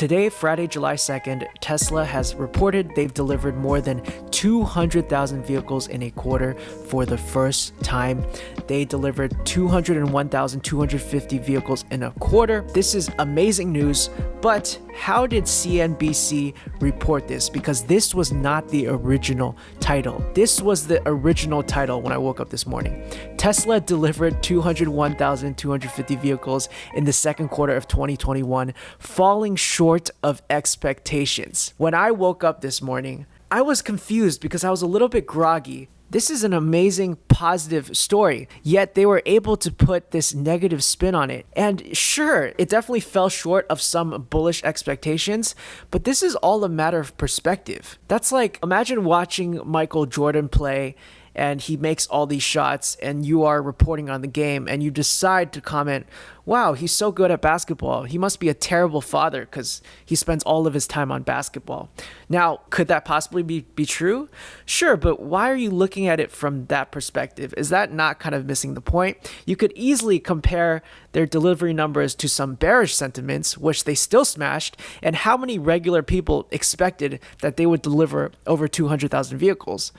Today, Friday, July 2nd, Tesla has reported they've delivered more than 200,000 vehicles in a quarter for the first time. They delivered 201,250 vehicles in a quarter. This is amazing news, but how did CNBC report this? Because this was not the original title. This was the original title when I woke up this morning. Tesla delivered 201,250 vehicles in the second quarter of 2021, falling short of expectations. When I woke up this morning, I was confused because I was a little bit groggy. This is an amazing positive story, yet they were able to put this negative spin on it. And sure, it definitely fell short of some bullish expectations, but this is all a matter of perspective. That's like, imagine watching Michael Jordan play and he makes all these shots and you are reporting on the game and you decide to comment, wow, he's so good at basketball. He must be a terrible father because he spends all of his time on basketball. Now, could that possibly be true? Sure, but why are you looking at it from that perspective? Is that not kind of missing the point? You could easily compare their delivery numbers to some bearish sentiments, which they still smashed, and how many regular people expected that they would deliver over 200,000 vehicles.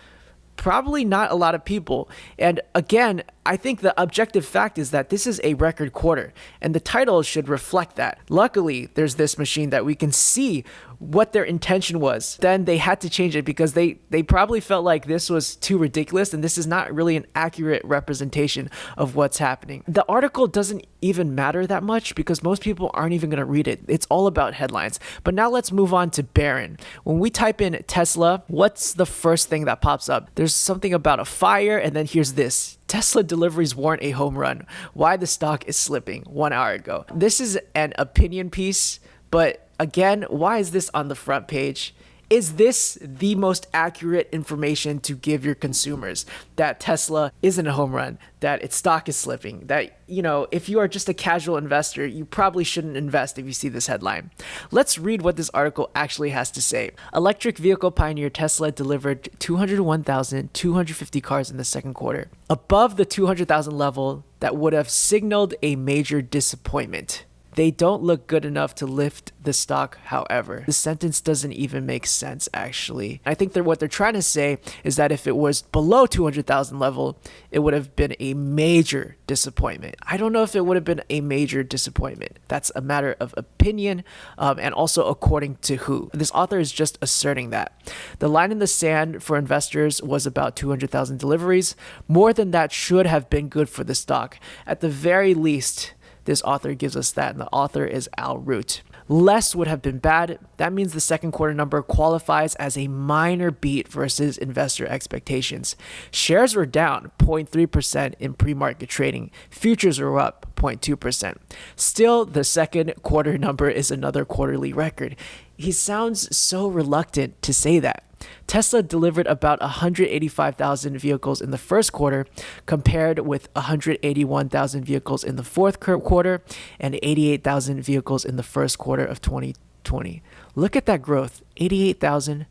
Probably not a lot of people. And again, I think the objective fact is that this is a record quarter and the title should reflect that. Luckily, there's this machine that we can see what their intention was. Then they had to change it because they probably felt like this was too ridiculous and this is not really an accurate representation of what's happening. The article doesn't even matter that much because most people aren't even going to read it. It's all about headlines. But now let's move on to Barron. When we type in Tesla, what's the first thing that pops up? There's something about a fire, and then here's this. Tesla deliveries weren't a home run. Why the stock is slipping 1 hour ago. This is an opinion piece, but again, why is this on the front page? Is this the most accurate information to give your consumers? That Tesla isn't a home run, that its stock is slipping, that, if you are just a casual investor, you probably shouldn't invest if you see this headline. Let's read what this article actually has to say. Electric vehicle pioneer Tesla delivered 201,250 cars in the second quarter, above the 200,000 level that would have signaled a major disappointment. They don't look good enough to lift the stock, however. The sentence doesn't even make sense, actually. I think that what they're trying to say is that if it was below 200,000 level, it would have been a major disappointment. I don't know if it would have been a major disappointment. That's a matter of opinion, and also according to who. This author is just asserting that. The line in the sand for investors was about 200,000 deliveries. More than that should have been good for the stock. At the very least, this author gives us that, and the author is Al Root. Less would have been bad. That means the second quarter number qualifies as a minor beat versus investor expectations. Shares were down 0.3% in pre-market trading. Futures were up 0.2%. Still, the second quarter number is another quarterly record. He sounds so reluctant to say that. Tesla delivered about 185,000 vehicles in the first quarter, compared with 181,000 vehicles in the fourth quarter and 88,000 vehicles in the first quarter of 2020. Look at that growth, 88,000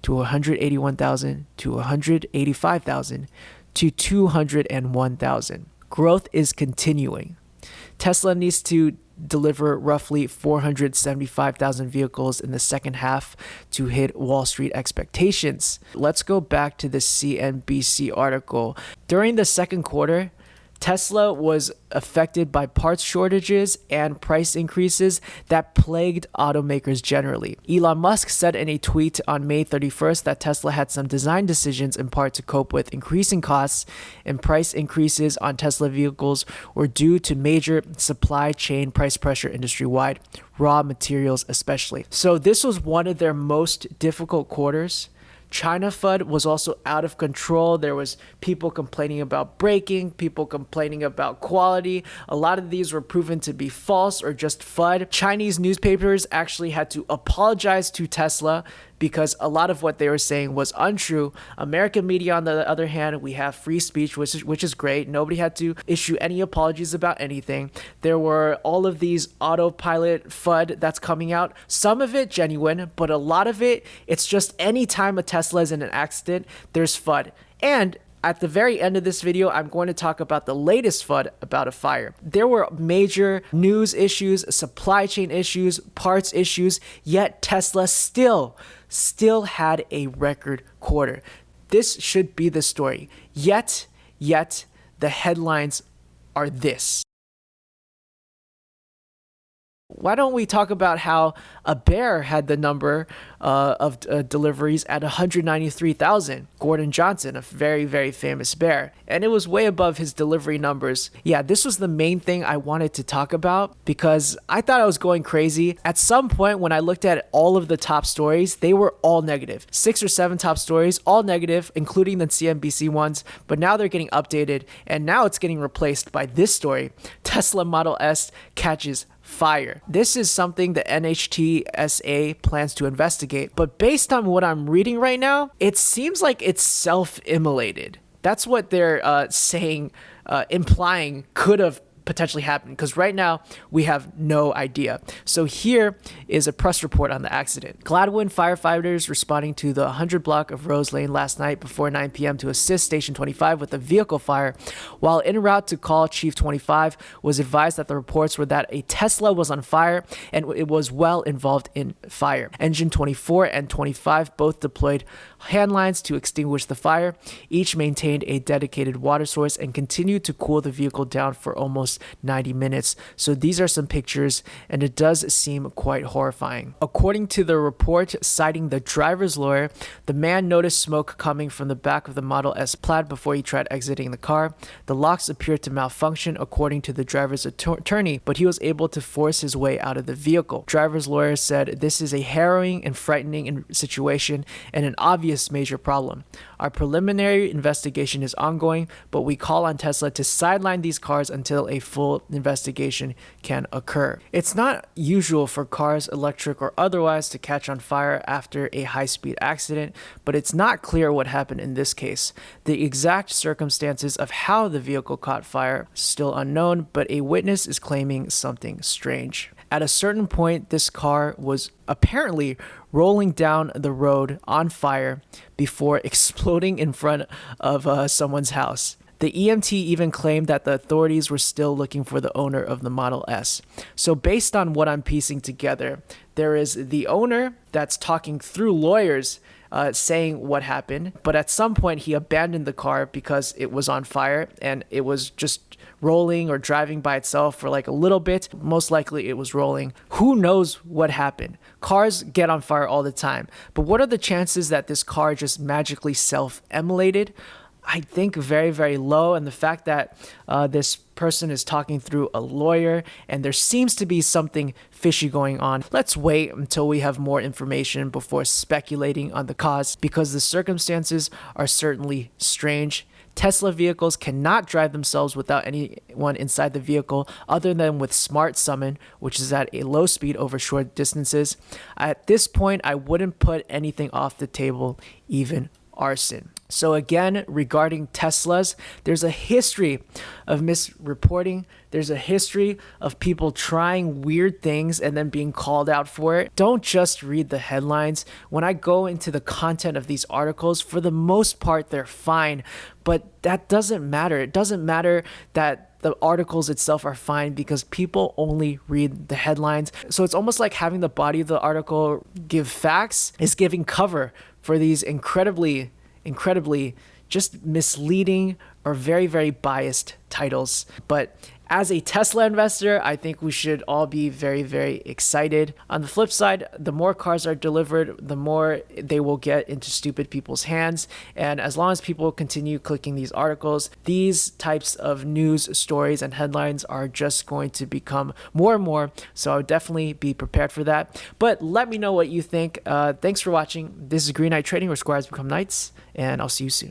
to 181,000 to 185,000 to 201,000. Growth is continuing. Tesla needs to deliver roughly 475,000 vehicles in the second half to hit Wall Street expectations. Let's go back to the CNBC article. During the second quarter, Tesla was affected by parts shortages and price increases that plagued automakers generally. Elon Musk said in a tweet on May 31st that Tesla had some design decisions in part to cope with increasing costs, and price increases on Tesla vehicles were due to major supply chain price pressure industry-wide, raw materials especially. So this was one of their most difficult quarters. China FUD was also out of control. There was people complaining about braking, people complaining about quality. A lot of these were proven to be false or just FUD. Chinese newspapers actually had to apologize to Tesla because a lot of what they were saying was untrue. American media, on the other hand, we have free speech, which is great. Nobody had to issue any apologies about anything. There were all of these autopilot FUD that's coming out. Some of it genuine, but a lot of it, it's just any time a Tesla is in an accident, there's FUD. And At the very end of this video, I'm going to talk about the latest FUD about a fire. There were major news issues, supply chain issues, parts issues, yet Tesla still had a record quarter. This should be the story. Yet the headlines are this. Why don't we talk about how a bear had the number of deliveries at 193,000? Gordon Johnson, a very, very famous bear. And it was way above his delivery numbers. Yeah, this was the main thing I wanted to talk about because I thought I was going crazy. At some point when I looked at all of the top stories, they were all negative. 6 or 7 top stories, all negative, including the CNBC ones. But now they're getting updated and now it's getting replaced by this story. Tesla Model S catches fire. This is something the NHTSA plans to investigate, but based on what I'm reading right now, it seems like it's self-immolated. That's what they're saying, implying could have potentially happened, because right now we have no idea. So here is a press report on the accident. Gladwin firefighters responding to the 100 block of Rose Lane last night before 9 p.m. to assist Station 25 with a vehicle fire. While en route to call Chief 25, was advised that the reports were that a Tesla was on fire and it was well involved in fire. Engine 24 and 25 both deployed hand lines to extinguish the fire. Each maintained a dedicated water source and continued to cool the vehicle down for almost 90 minutes. So these are some pictures and it does seem quite horrifying. According to the report citing the driver's lawyer, the man noticed smoke coming from the back of the Model S Plaid before he tried exiting the car. The locks appeared to malfunction according to the driver's attorney, but he was able to force his way out of the vehicle. Driver's lawyer said this is a harrowing and frightening situation and an obvious major problem. Our preliminary investigation is ongoing, but we call on Tesla to sideline these cars until a full investigation can occur. It's not usual for cars, electric or otherwise, to catch on fire after a high-speed accident, but it's not clear what happened in this case. The exact circumstances of how the vehicle caught fire still unknown, but a witness is claiming something strange. At a certain point, this car was apparently rolling down the road on fire before exploding in front of someone's house. The EMT even claimed that the authorities were still looking for the owner of the Model S. So based on what I'm piecing together, there is the owner that's talking through lawyers saying what happened, but at some point he abandoned the car because it was on fire and it was just rolling or driving by itself for like a little bit. Most likely it was rolling. Who knows what happened? Cars get on fire all the time, but what are the chances that this car just magically self-immolated? I think very, very low. And the fact that this person is talking through a lawyer and there seems to be something fishy going on. Let's wait until we have more information before speculating on the cause, because the circumstances are certainly strange. Tesla vehicles cannot drive themselves without anyone inside the vehicle other than with Smart Summon, which is at a low speed over short distances. At this point, I wouldn't put anything off the table, even arson. So again, regarding Teslas, there's a history of misreporting. There's a history of people trying weird things and then being called out for it. Don't just read the headlines. When I go into the content of these articles, for the most part, they're fine, but that doesn't matter. It doesn't matter that the articles itself are fine because people only read the headlines. So it's almost like having the body of the article give facts is giving cover for these incredibly just misleading or very, very biased titles. But as a Tesla investor, I think we should all be very, very excited. On the flip side, the more cars are delivered, the more they will get into stupid people's hands. And as long as people continue clicking these articles, these types of news stories and headlines are just going to become more and more. So I would definitely be prepared for that. But let me know what you think. Thanks for watching. This is Green Knight Trading, where squires become knights, and I'll see you soon.